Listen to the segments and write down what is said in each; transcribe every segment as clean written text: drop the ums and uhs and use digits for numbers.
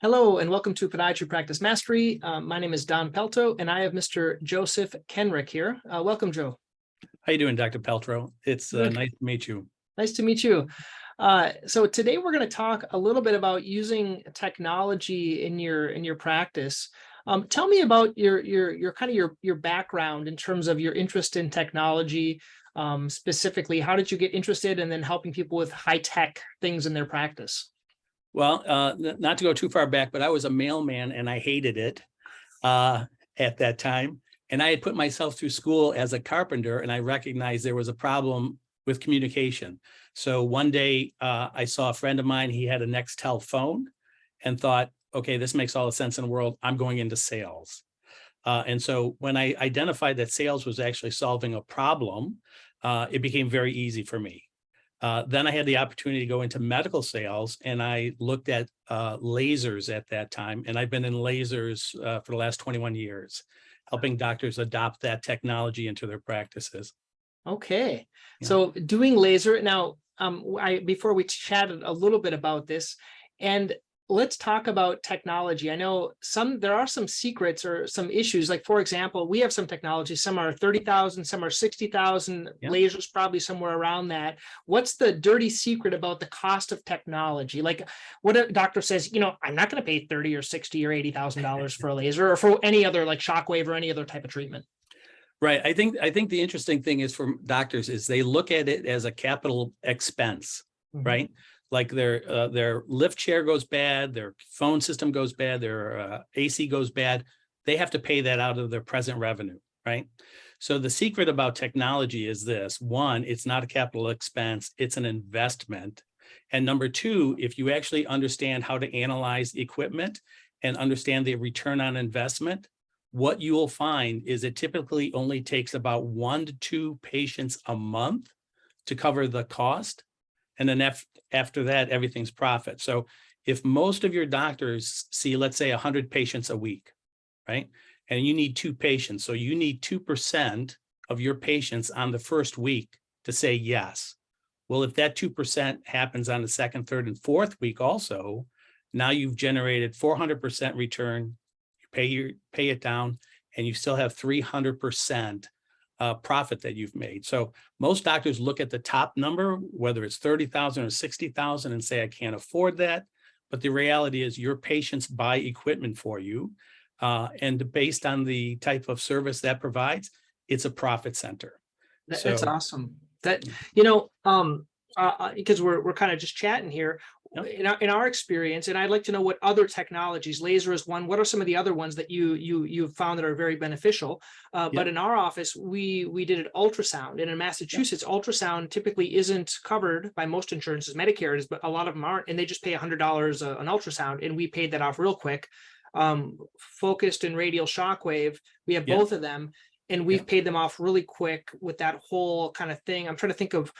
Hello and welcome to Podiatry Practice Mastery. My name is Don Pelto and I have Mr. Joseph Kenrick here. Welcome, Joe. How you doing, Dr. Peltro? It's nice to meet you. Nice to meet you. So today we're going to talk a little bit about using technology in your practice. Tell me about your background in terms of your interest in technology. Specifically, how did you get interested in then helping people with high-tech things in their practice? Well, not to go too far back, but I was a mailman and I hated it at that time. And I had put myself through school as a carpenter, and I recognized there was a problem with communication. So one day I saw a friend of mine, he had a Nextel phone, and thought, okay, this makes all the sense in the world. I'm going into sales. And so when I identified that sales was actually solving a problem, it became very easy for me. Then I had the opportunity to go into medical sales, and I looked at lasers at that time. And I've been in lasers for the last 21 years, helping doctors adopt that technology into their practices. Okay. Yeah. So doing laser now, before we chatted a little bit about this, and let's talk about technology. I know there are some secrets or some issues. Like, for example, we have some technology, some are 30,000, some are 60,000, Yeah. lasers probably somewhere around that. What's the dirty secret about the cost of technology? Like, what a doctor says, I'm not going to pay 30 or 60 or $80,000 for a laser or for any other like shockwave or any other type of treatment. Right. I think the interesting thing is for doctors is they look at it as a capital expense, right? Like their lift chair goes bad, their phone system goes bad, their AC goes bad. They have to pay that out of their present revenue, right? So the secret about technology is this: one, it's not a capital expense, it's an investment. And number two, if you actually understand how to analyze equipment and understand the return on investment, what you will find is it typically only takes about 1 to 2 patients a month to cover the cost. And then after that, everything's profit. So if most of your doctors see, let's say 100 patients a week, right? And you need 2 patients. So you need 2% of your patients on the first week to say yes. Well, if that 2% happens on the second, third, and fourth week also, now you've generated 400% return. You pay it down, and you still have 300% profit that you've made. So most doctors look at the top number, whether it's 30,000 or 60,000, and say, I can't afford that. But the reality is your patients buy equipment for you. And based on the type of service that provides, it's a profit center. That's awesome. That, because we're kind of just chatting here. Yep. In our experience, and I'd like to know what other technologies, laser is one. What are some of the other ones that you've found that are very beneficial? Yep. But in our office, we did an ultrasound, and in Massachusetts, yep, ultrasound typically isn't covered by most insurances. Medicare is, but a lot of them aren't, and they just pay $100 an ultrasound, and we paid that off real quick. Focused and radial shockwave, we have both of them, and we've paid them off really quick with that whole kind of thing. I'm trying to think of.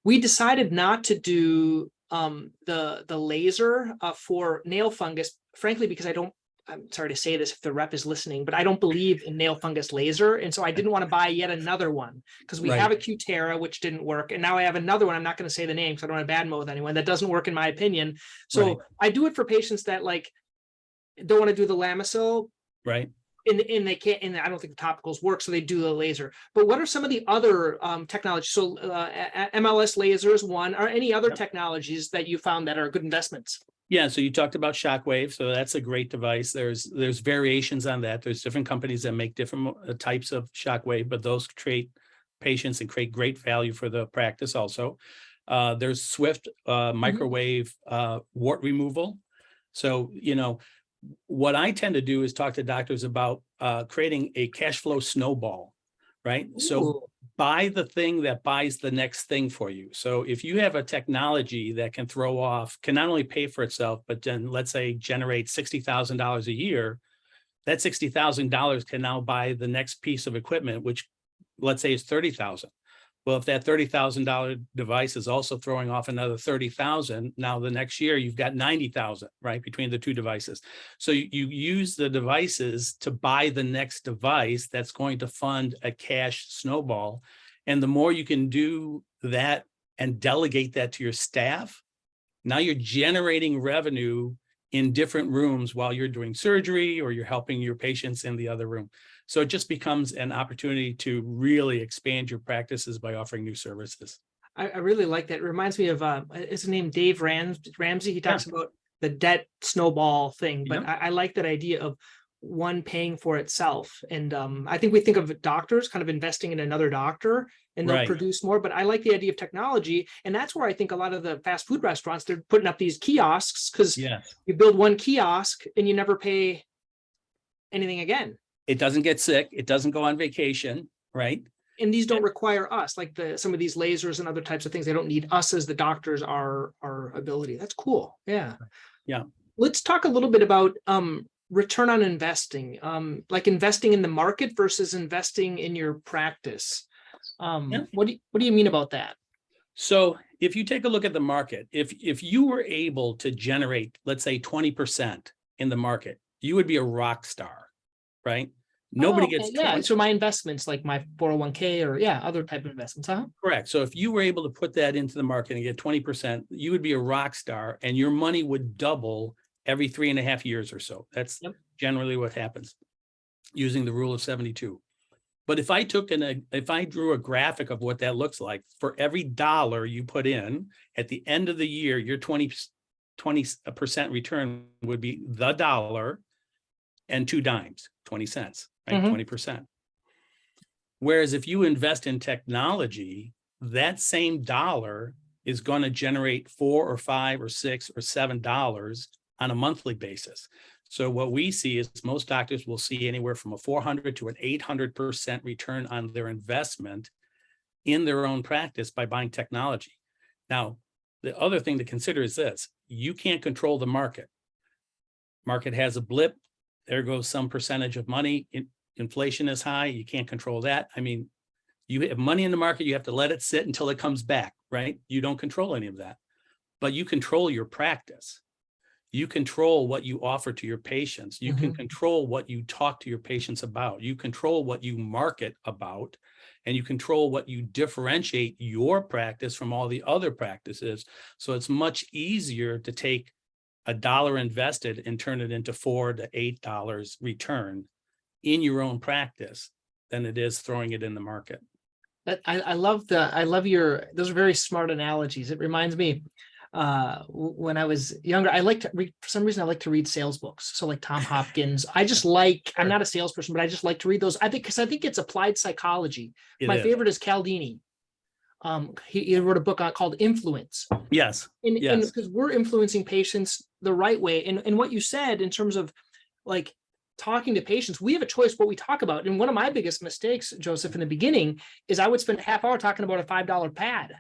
We decided not to do the laser for nail fungus, frankly, because I'm sorry to say this if the rep is listening, but I don't believe in nail fungus laser. And so I didn't want to buy yet another one, because we have a Cutera, which didn't work. And now I have another one. I'm not going to say the name because I don't want to badmouth anyone. That doesn't work in my opinion. So I do it for patients that like don't want to do the Lamisil. Right. And they can't, and I don't think the topicals work, so they do the laser. But what are some of the other technologies? So MLS lasers, one, or any other technologies that you found that are good investments? Yeah, so you talked about shockwave, so that's a great device. There's variations on that. There's different companies that make different types of shockwave, but those treat patients and create great value for the practice also. There's Swift microwave wart removal. So, what I tend to do is talk to doctors about creating a cash flow snowball, right? Ooh. So buy the thing that buys the next thing for you. So if you have a technology that can can not only pay for itself, but then let's say generate $60,000 a year, that $60,000 can now buy the next piece of equipment, which let's say is $30,000. Well, if that $30,000 device is also throwing off another $30,000, now the next year you've got $90,000, right, between the two devices. So you use the devices to buy the next device that's going to fund a cash snowball. And the more you can do that and delegate that to your staff, now you're generating revenue in different rooms while you're doing surgery or you're helping your patients in the other room. So it just becomes an opportunity to really expand your practices by offering new services. I really like that. It reminds me of is his name Dave Ramsey. He talks about the debt snowball thing, but I like that idea of one paying for itself. And I think we think of doctors kind of investing in another doctor and they'll produce more. But I like the idea of technology. And that's where I think a lot of the fast food restaurants, they're putting up these kiosks because you build one kiosk and you never pay anything again. It doesn't get sick. It doesn't go on vacation, right? And these don't require us, like some of these lasers and other types of things. They don't need us as the doctors, our ability. That's cool. Yeah. Yeah. Let's talk a little bit about return on investing, like investing in the market versus investing in your practice. What do you mean about that? So if you take a look at the market, if you were able to generate, let's say 20% in the market, you would be a rock star, right? Nobody gets 20. So my investments, like my 401k or other type of investments, Correct. So if you were able to put that into the market and get 20%, you would be a rock star and your money would double every 3.5 years or so. That's generally what happens using the rule of 72. But if I drew a graphic of what that looks like, for every dollar you put in, at the end of the year, your 20% return would be the dollar and 2 dimes, 20 cents, right? 20%. Whereas if you invest in technology, that same dollar is going to generate $4 or $5 or $6 or $7 on a monthly basis. So what we see is most doctors will see anywhere from a 400 to an 800% return on their investment in their own practice by buying technology. Now, the other thing to consider is this: you can't control the market. Market has a blip. There goes some percentage of money. Inflation is high. You can't control that. I mean, you have money in the market. You have to let it sit until it comes back, right? You don't control any of that, but you control your practice. You control what you offer to your patients. You can control what you talk to your patients about. You control what you market about, and you control what you differentiate your practice from all the other practices. So it's much easier to take $1 invested and turn it into $4 to $8 return in your own practice than it is throwing it in the market. I love those are very smart analogies. It reminds me when I was younger, for some reason I like to read sales books. So like Tom Hopkins, I'm not a salesperson, but I just like to read those. I think it's applied psychology. My favorite is Cialdini. He wrote a book called Influence. Yes. And because we're influencing patients the right way. And what you said in terms of like talking to patients, we have a choice what we talk about. And one of my biggest mistakes, Joseph, in the beginning is I would spend a half hour talking about a $5 pad.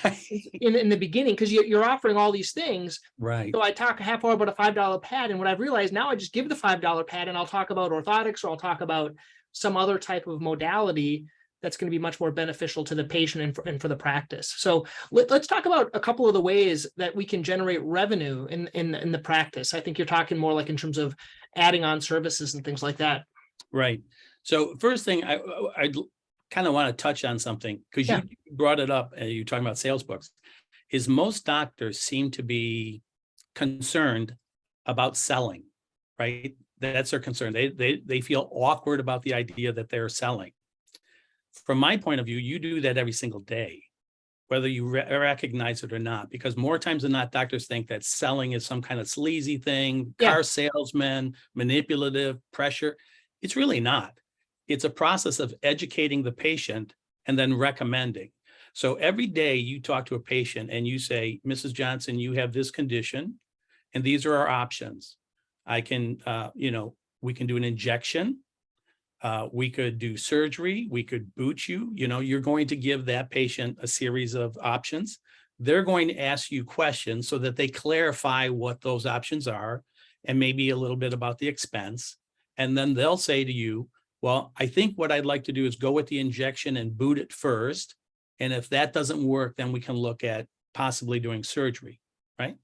Right. In the beginning, because you're offering all these things. Right. So I talk a half hour about a $5 pad. And what I've realized now, I just give the $5 pad and I'll talk about orthotics, or I'll talk about some other type of modality that's going to be much more beneficial to the patient and for the practice. So let's talk about a couple of the ways that we can generate revenue in the practice. I think you're talking more like in terms of adding on services and things like that. Right. So first thing, I kind of want to touch on something, because you brought it up and you're talking about sales books, is most doctors seem to be concerned about selling, right? That's their concern. They feel awkward about the idea that they're selling. From my point of view, you do that every single day, whether you recognize it or not, because more times than not, doctors think that selling is some kind of sleazy thing, car salesman, manipulative, pressure. It's really not. It's a process of educating the patient and then recommending. So every day you talk to a patient and you say, Mrs. Johnson, you have this condition, and these are our options. We can do an injection. We could do surgery. We could boot you. You're going to give that patient a series of options. They're going to ask you questions so that they clarify what those options are and maybe a little bit about the expense. And then they'll say to you, well, I think what I'd like to do is go with the injection and boot it first. And if that doesn't work, then we can look at possibly doing surgery, right?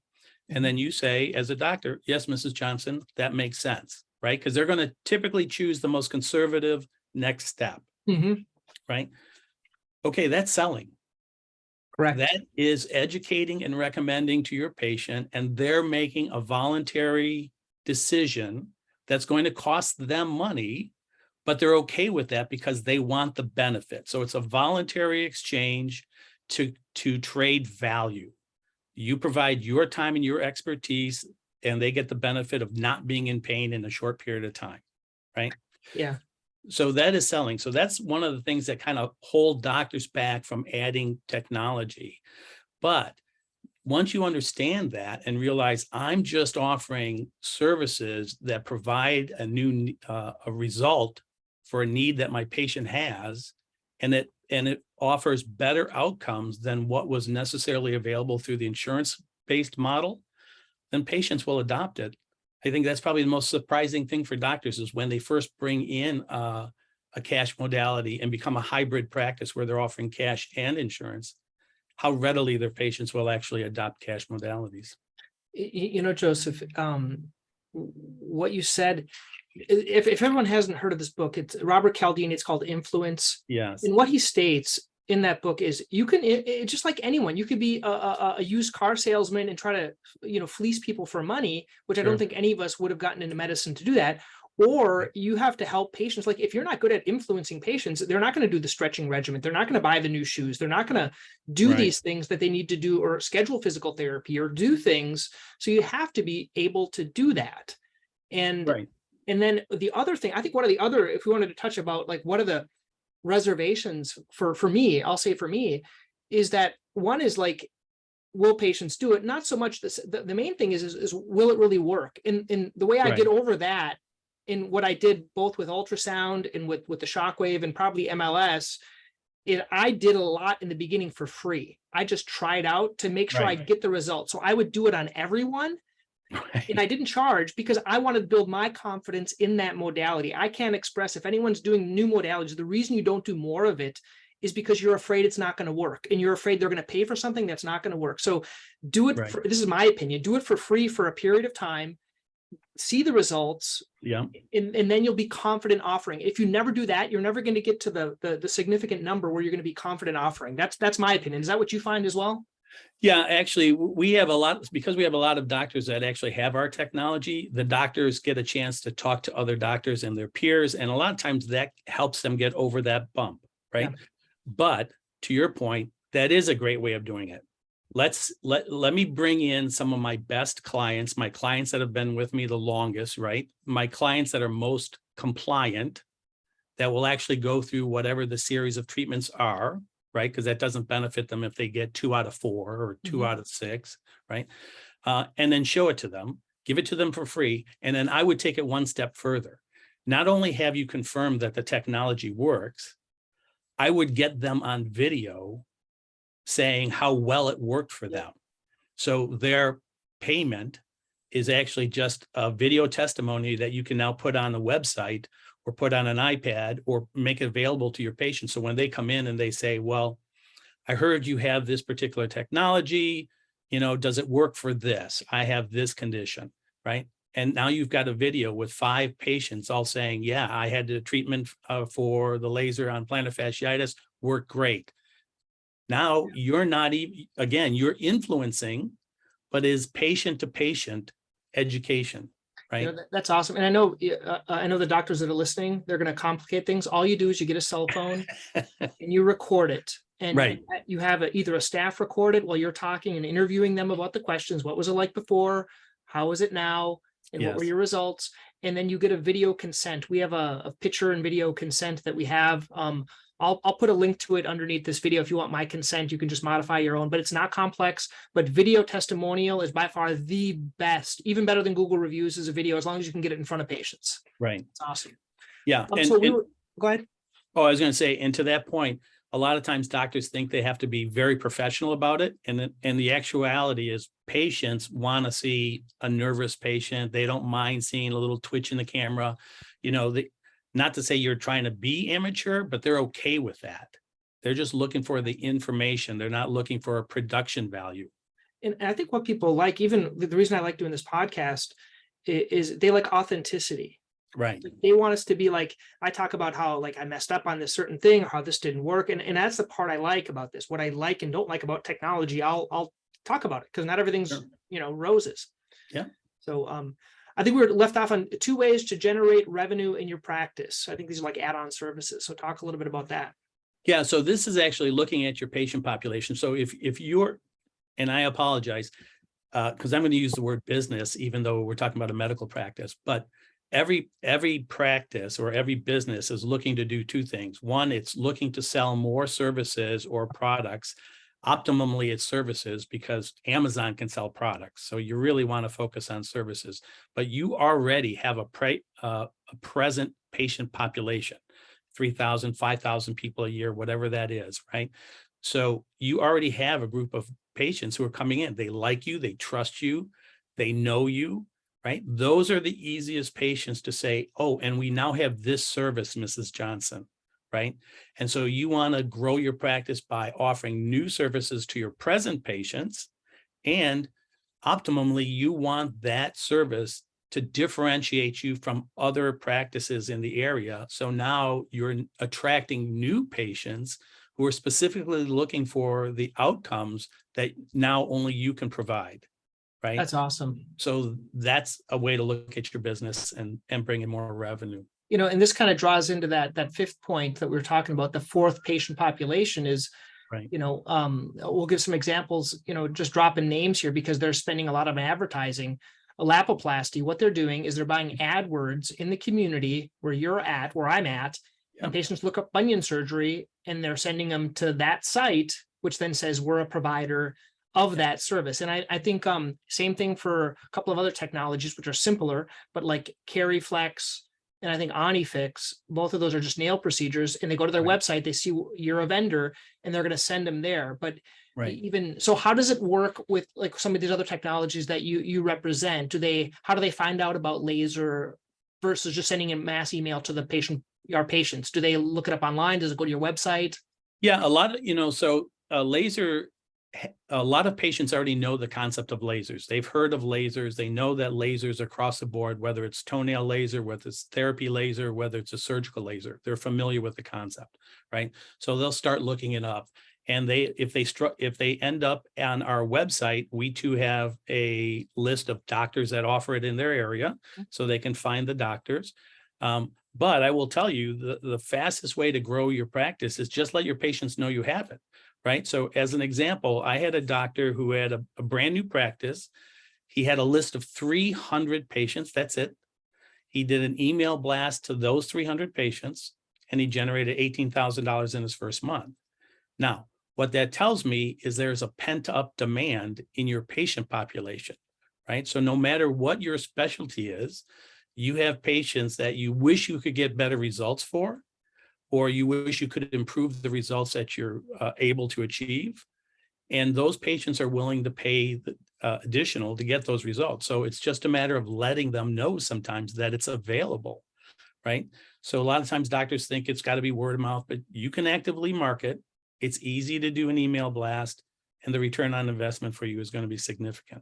And then you say, as a doctor, yes, Mrs. Johnson, that makes sense, right? Because they're going to typically choose the most conservative next step, right? Okay, that's selling. Correct. That is educating and recommending to your patient, and they're making a voluntary decision that's going to cost them money, but they're okay with that because they want the benefit. So it's a voluntary exchange to trade value. You provide your time and your expertise, and they get the benefit of not being in pain in a short period of time, right? Yeah. So that is selling. So that's one of the things that kind of hold doctors back from adding technology. But once you understand that and realize I'm just offering services that provide a result for a need that my patient has, and it offers better outcomes than what was necessarily available through the insurance-based model, then patients will adopt it. I think that's probably the most surprising thing for doctors is when they first bring in a cash modality and become a hybrid practice where they're offering cash and insurance, how readily their patients will actually adopt cash modalities. Joseph, what you said, if everyone hasn't heard of this book, it's Robert Cialdini, it's called Influence. Yes. And what he states in that book is you can, just like anyone, you could be a used car salesman and try to, fleece people for money, which I don't think any of us would have gotten into medicine to do that. Or you have to help patients. Like if you're not good at influencing patients, they're not going to do the stretching regimen. They're not going to buy the new shoes. They're not going to do these things that they need to do or schedule physical therapy or do things. So you have to be able to do that. And then the other thing, I think one of the other, if we wanted to touch about like what are the reservations for me, I'll say for me, is that one is like, will patients do it? Not so much this, the main thing is will it really work? And the way I get over that, in what I did both with ultrasound and with the shockwave and probably MLS, I did a lot in the beginning for free. I just tried out to make sure I get the results. So I would do it on everyone. And I didn't charge because I wanted to build my confidence in that modality. I can't express, if anyone's doing new modalities, the reason you don't do more of it is because you're afraid it's not going to work and you're afraid they're going to pay for something that's not going to work. So do it. This is my opinion. Do it for free for a period of time. See the results, and then you'll be confident offering. If you never do that, you're never going to get to the significant number where you're going to be confident offering. That's my opinion. Is that what you find as well? Yeah, actually, we have a lot, because we have a lot of doctors that actually have our technology. The doctors get a chance to talk to other doctors and their peers, and a lot of times that helps them get over that bump, right? But to your point, that is a great way of doing it. Let me bring in some of my best clients, my clients that have been with me the longest, right? My clients that are most compliant, that will actually go through whatever the series of treatments are, right? Because that doesn't benefit them if they get 2 out of 4 or 2 out of 6, right? And then show it to them, give it to them for free. And then I would take it one step further. Not only have you confirmed that the technology works, I would get them on video saying how well it worked for them. So their payment is actually just a video testimony that you can now put on the website or put on an iPad or make it available to your patients. So when they come in and they say, well, I heard you have this particular technology, does it work for this? I have this condition, right? And now you've got a video with 5 patients all saying, yeah, I had the treatment for the laser on plantar fasciitis, worked great. Now you're not even, again, you're influencing, but is patient to patient education, right? That's awesome. And I know the doctors that are listening, they're going to complicate things. All you do is you get a cell phone and you record it. And you have either a staff record it while you're talking and interviewing them about the questions. What was it like before? How is it now? And what were your results? And then you get a video consent. We have a picture and video consent that we have. I'll put a link to it underneath this video. If you want my consent, you can just modify your own, but it's not complex. But video testimonial is by far the best, even better than Google reviews as a video, as long as you can get it in front of patients. Right. It's awesome. Yeah. Go ahead. Oh, I was going to say, and to that point, a lot of times doctors think they have to be very professional about it. And the actuality is patients want to see a nervous patient. They don't mind seeing a little twitch in the camera. Not to say you're trying to be amateur, but they're okay with that. They're just looking for the information. They're not looking for a production value. And I think what people like, even the reason I like doing this podcast is they like authenticity. Right. They want us to be like, I talk about how like I messed up on this certain thing, or how this didn't work. And that's the part I like about this. What I like and don't like about technology, I'll talk about it, because not everything's, Sure. roses. Yeah. So I think we were left off on 2 ways to generate revenue in your practice. I think these are like add-on services. So talk a little bit about that. Yeah. So this is actually looking at your patient population. So if you're, and I apologize, because I'm going to use the word business, even though we're talking about a medical practice, but every practice or every business is looking to do 2 things. One, it's looking to sell more services or products. Optimally, it's services, because Amazon can sell products. So you really want to focus on services, but you already have a present patient population, 3,000, 5,000 people a year, whatever that is, right? So you already have a group of patients who are coming in. They like you, they trust you, they know you, right? Those are the easiest patients to say, oh, and we now have this service, Mrs. Johnson, right? And so you want to grow your practice by offering new services to your present patients. And optimally, you want that service to differentiate you from other practices in the area. So now you're attracting new patients who are specifically looking for the outcomes that now only you can provide, right? That's awesome. So that's a way to look at your business and bring in more revenue. And this kind of draws into that 5th point that we were talking about. The 4th patient population is, right. We'll give some examples, just dropping names here, because they're spending a lot of advertising. A lapoplasty, what they're doing is they're buying AdWords in the community where you're at, where I'm at, and patients look up bunion surgery and they're sending them to that site, which then says we're a provider of that service. And I think same thing for a couple of other technologies, which are simpler, but like CariFlex and I think OniFix, both of those are just nail procedures, and they go to their website, they see you're a vendor, and they're going to send them there. But even so, how does it work with like some of these other technologies that you represent? How do they find out about laser versus just sending a mass email to our patients? Do they look it up online? Does it go to your website? Yeah, a lot of, laser, a lot of patients already know the concept of lasers. They've heard of lasers. They know that lasers across the board, whether it's toenail laser, whether it's therapy laser, whether it's a surgical laser, they're familiar with the concept, right? So they'll start looking it up. And if they end up on our website, we too have a list of doctors that offer it in their area, so they can find the doctors. But I will tell you, the fastest way to grow your practice is just let your patients know you have it, right? So as an example, I had a doctor who had a brand new practice. He had a list of 300 patients. That's it. He did an email blast to those 300 patients, and he generated $18,000 in his first month. Now, what that tells me is there's a pent-up demand in your patient population, right? So no matter what your specialty is, you have patients that you wish you could get better results for, or you wish you could improve the results that you're able to achieve. And those patients are willing to pay the additional to get those results. So it's just a matter of letting them know sometimes that it's available, right? So a lot of times doctors think it's got to be word of mouth, but you can actively market. It's easy to do an email blast, and the return on investment for you is going to be significant.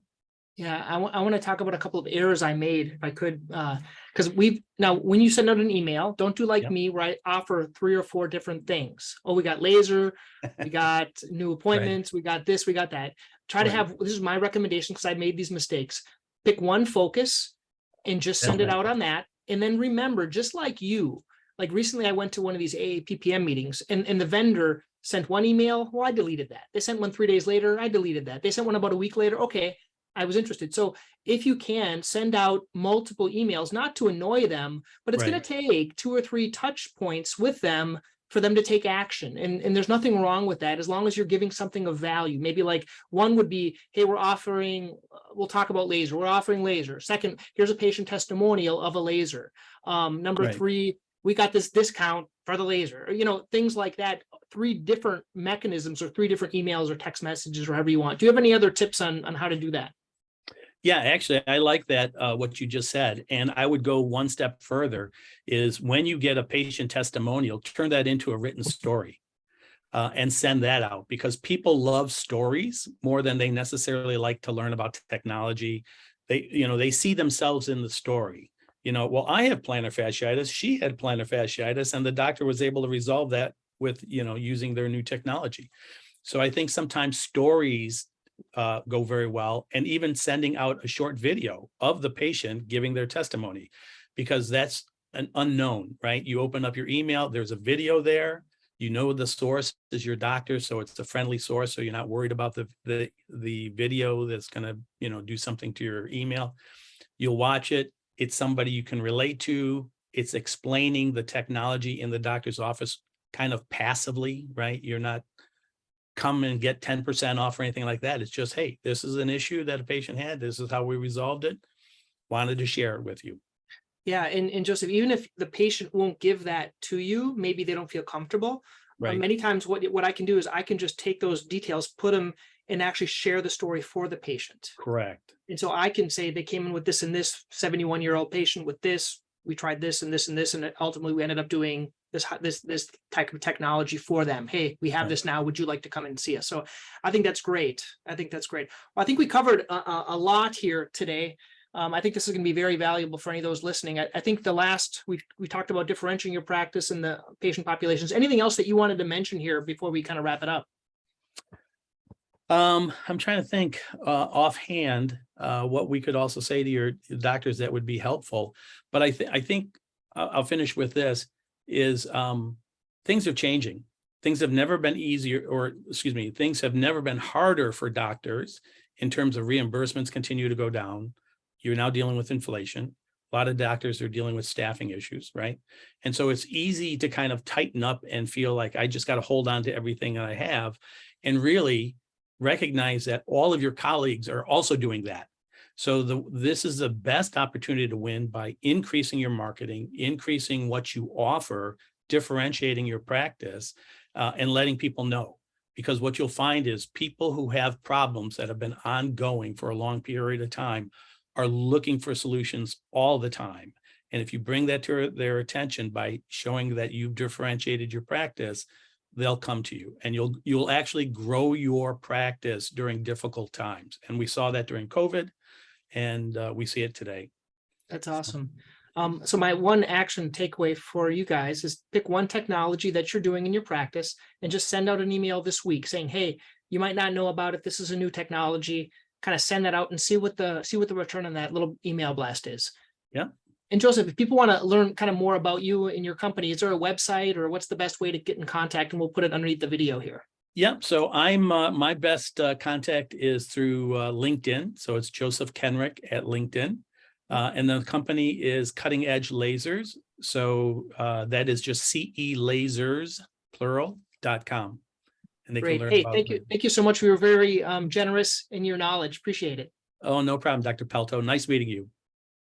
Yeah, I want to talk about a couple of errors I made, if I could, because when you send out an email, don't do like me, where I offer 3 or 4 different things. Oh, we got laser, we got new appointments, we got this, we got that. Try to have, this is my recommendation because I made these mistakes. Pick one focus and just send it out on that. And then remember, just like recently I went to one of these AAPPM meetings, and the vendor sent one email. Well, I deleted that. They sent one 3 days later. I deleted that. They sent one about a week later. Okay, I was interested. So if you can send out multiple emails, not to annoy them, but it's going to take 2 or 3 touch points with them for them to take action. And there's nothing wrong with that, as long as you're giving something of value. Maybe like one would be, hey, we'll talk about laser. We're offering laser. Second, here's a patient testimonial of a laser. Number 3, we got this discount for the laser, things like that. 3 different mechanisms, or 3 different emails or text messages, or however you want. Do you have any other tips on how to do that? Yeah, actually, I like that, what you just said. And I would go one step further, is when you get a patient testimonial, turn that into a written story and send that out, because people love stories more than they necessarily like to learn about technology. They see themselves in the story. well, I have plantar fasciitis. She had plantar fasciitis, and the doctor was able to resolve that with, using their new technology. So I think sometimes stories go very well, and even sending out a short video of the patient giving their testimony, because that's an unknown, right? You open up your email, there's a video there, the source is your doctor, so it's a friendly source, so you're not worried about the video that's going to, do something to your email. You'll watch it. It's somebody you can relate to. It's explaining the technology in the doctor's office kind of passively, right? You're not come and get 10% off or anything like that. It's just, hey, this is an issue that a patient had. This is how we resolved it. Wanted to share it with you. Yeah. And Joseph, even if the patient won't give that to you, maybe they don't feel comfortable. Right. Many times what I can do is I can just take those details, put them, and actually share the story for the patient. Correct. And so I can say they came in with this and this 71-year-old patient with this, we tried this and this and this, and ultimately we ended up doing this type of technology for them. Hey, we have Right. this now. Would you like to come and see us? So I think that's great. Well, I think we covered a lot here today. I think this is going to be very valuable for any of those listening. I think we talked about differentiating your practice and the patient populations. Anything else that you wanted to mention here before we kind of wrap it up? I'm trying to think offhand what we could also say to your doctors that would be helpful. But I think I'll finish with this is things are changing. Things have never been easier, things have never been harder for doctors in terms of reimbursements continue to go down. You're now dealing with inflation. A lot of doctors are dealing with staffing issues, right? And so it's easy to kind of tighten up and feel like I just got to hold on to everything that I have, and really recognize that all of your colleagues are also doing that. So this is the best opportunity to win by increasing your marketing, increasing what you offer, differentiating your practice, and letting people know. Because what you'll find is people who have problems that have been ongoing for a long period of time are looking for solutions all the time. And if you bring that to their attention by showing that you've differentiated your practice, they'll come to you, and you'll actually grow your practice during difficult times. And we saw that during COVID, and we see it today. That's awesome. So my one action takeaway for you guys is pick one technology that you're doing in your practice and just send out an email this week saying, hey, you might not know about it. This is a new technology. Kind of send that out and see what the return on that little email blast is. Yeah. And Joseph, if people want to learn kind of more about you and your company, is there a website, or what's the best way to get in contact? And we'll put it underneath the video here. Yep. So I'm my best contact is through LinkedIn. So it's Joseph Kenrick at LinkedIn. And the company is Cutting Edge Lasers. So that is just CELasers, plural.com. And they Great. can learn Hey, about thank you. Thank you so much. We were very generous in your knowledge. Appreciate it. Oh, no problem, Dr. Pelto. Nice meeting you.